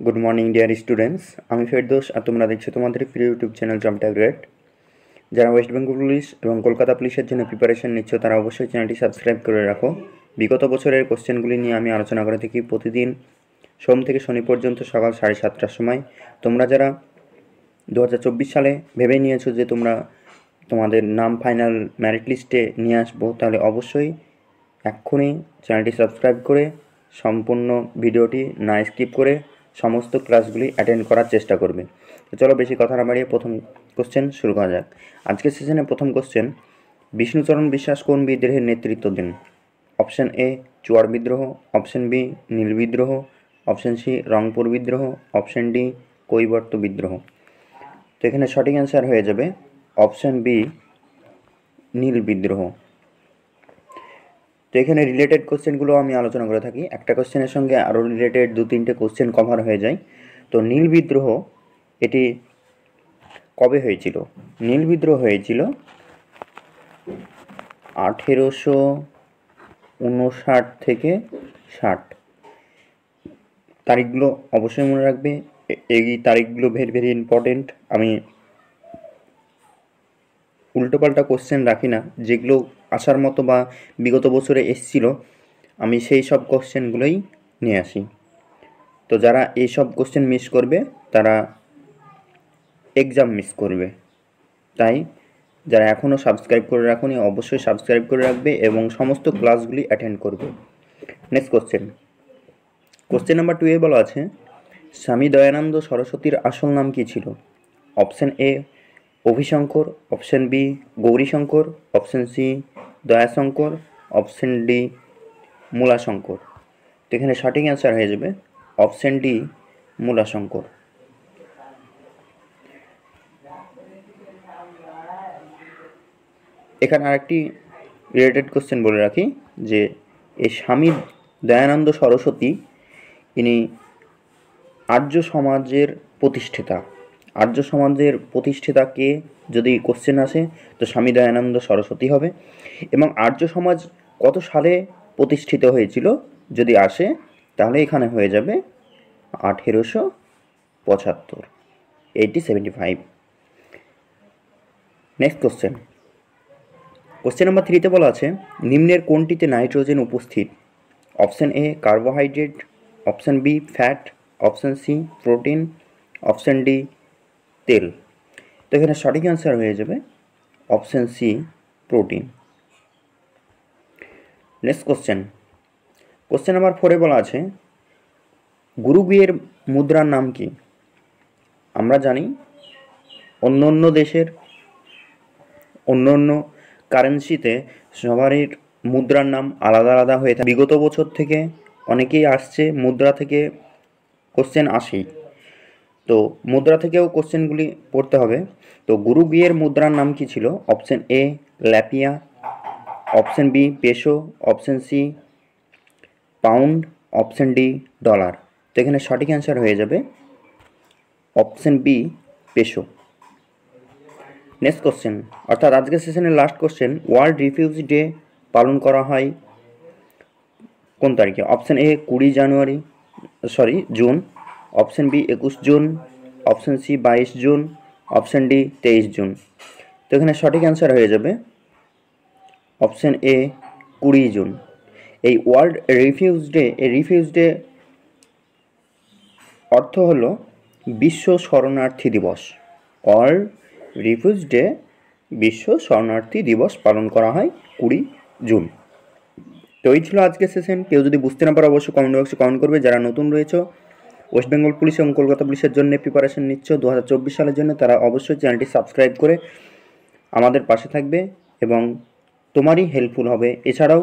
Good morning dear students আমি ফেরদৌস আর তোমরা দেখছো তোমাদের প্রিয় ইউটিউব চ্যানেল জব টার্গেট। যারা ওয়েস্ট বেঙ্গল পুলিশ এবং কলকাতা পুলিশের জন্য প্রিপারেশন নিচ্ছ তারা অবশ্যই চ্যানেলটি সাবস্ক্রাইব করে রাখো। বিগত বছরের কোশ্চেনগুলি নিয়ে আমি আলোচনা করে থাকি প্রতিদিন সোম থেকে শনি পর্যন্ত সকাল 7:30টার সময়। তোমরা যারা 2024 সালে ভেবে নিয়েছো যে তোমরা তোমাদের নাম ফাইনাল মেরিট লিস্টে নিয়ে আসবো, তাহলে অবশ্যই এক্ষুনি চ্যানেলটি সাবস্ক্রাইব করে সম্পূর্ণ ভিডিওটি না স্কিপ করে সমস্ত ক্লাসগুলি অ্যাটেন্ড করার চেষ্টা করবে। তো চলো বেশি কথা না বাড়িয়ে প্রথম কোশ্চেন শুরু করা যাক। আজকের সেশনে প্রথম কোশ্চেন, বিষ্ণুচরণ বিশ্বাস কোন বিদ্রোহের নেতৃত্ব দেন? অপশান এ চুয়ার বিদ্রোহ, অপশান বি নীল বিদ্রোহ, অপশান সি রংপুর বিদ্রোহ, অপশান ডি কৈবর্ত বিদ্রোহ। তো এখানে সঠিক অ্যান্সার হয়ে যাবে অপশান বি নীল বিদ্রোহ। তো এখানে রিলেটেড কোশ্চেনগুলো আমি আলোচনা করে থাকি, একটা কোশ্চেনের সঙ্গে আরও রিলেটেড 2-3টে কোশ্চেন কভার হয়ে যায়। তো নীল বিদ্রোহ এটি কবে হয়েছিল? নীল বিদ্রোহ হয়েছিল 1859 থেকে 60। তারিখগুলো অবশ্যই মনে রাখবে, এই তারিখগুলো ভেরি ইম্পর্টেন্ট। আমি উল্টোপাল্টা কোশ্চেন রাখি না, যেগুলো আসার মতো বা বিগত বছরে এসেছিলো আমি সেই সব কোশ্চেনগুলোই নিয়ে আসি। তো যারা এই সব কোশ্চেন মিস করবে তারা এক্সাম মিস করবে, তাই যারা এখনও সাবস্ক্রাইব করে রাখুনি অবশ্যই সাবস্ক্রাইব করে রাখবে এবং সমস্ত ক্লাসগুলি অ্যাটেন্ড করবে। নেক্সট কোশ্চেন নাম্বার 2 এ বলা আছে, স্বামী দয়ানন্দ সরস্বতীর আসল নাম কী ছিল? Option A Abhishankar, option B Gaurishankar, option C Dayashankar, option D Mulashankar. তো এখানে সঠিক অ্যান্সার হয়ে যাবে অপশান ডি মূলাশঙ্কর। এখানে আরেকটি রিলেটেড কোশ্চেন বলে রাখি যে এই স্বামী দয়ানন্দ সরস্বতী ইনি আর্য সমাজের প্রতিষ্ঠাতা। আর্য সমাজের প্রতিষ্ঠাতাকে যদি কোশ্চেন আসে তো স্বামী দয়ানন্দ সরস্বতী হবে। এবং আর্য সমাজ কত সালে প্রতিষ্ঠিত হয়েছিল যদি আসে তাহলে এখানে হয়ে যাবে 1875, 1875। নেক্সট কোশ্চেন নাম্বার 3 বলা আছে, নিম্নের কোনটিতে নাইট্রোজেন উপস্থিত? Option A carbohydrate, option B fat, option C protein, option D তেল। তো এখানে সঠিক অ্যান্সার হয়ে যাবে option C protein. Next question number 4 বলা আছে, গুরুগিয়ের মুদ্রার নাম কি? আমরা জানি অন্য দেশের অন্য কারেন্সিতে সবারই মুদ্রার নাম আলাদা আলাদা হয়ে থাকে। বিগত বছর থেকে অনেকেই আসছে, মুদ্রা থেকে কোশ্চেন আসেই, তো মুদ্রা থেকেও কোশ্চেনগুলি পড়তে হবে। তো গুরুগিয়ের মুদ্রার নাম কি ছিল? অপশান এ ল্যাপিয়া, option B peso, option C pound, option D dollar. তো এখানে সঠিক অ্যান্সার হয়ে যাবে option B peso. Next question, অর্থাৎ আজকের সেশনের last question, world refugee day পালন করা হয় কোন তারিখে? Option A 20 June, option B 21 June, option C 22 June, option D 23 June. তো এখানে সঠিক অ্যান্সার হয়ে যাবে অপশান এ 20 জুন। এই ওয়ার্ল্ড রিফিউজ ডে অর্থ হলো বিশ্ব শরণার্থী দিবস। ওয়ার্ল্ড রিফিউজ ডে বিশ্ব শরণার্থী দিবস পালন করা হয় 20 জুন। তো এই ছিল আজকের সেশন। কেউ যদি বুঝতে না পারো অবশ্যই কমেন্ট বক্সে কমেন্ট করবে। যারা নতুন রয়েছে ওয়েস্ট বেঙ্গল পুলিশ এবং কলকাতা পুলিশের জন্য প্রিপারেশন নিচ্ছ 2024 সালের জন্য, তারা অবশ্যই চ্যানেলটি সাবস্ক্রাইব করে আমাদের পাশে থাকবে এবং তোমারই হেল্পফুল হবে। এছাড়াও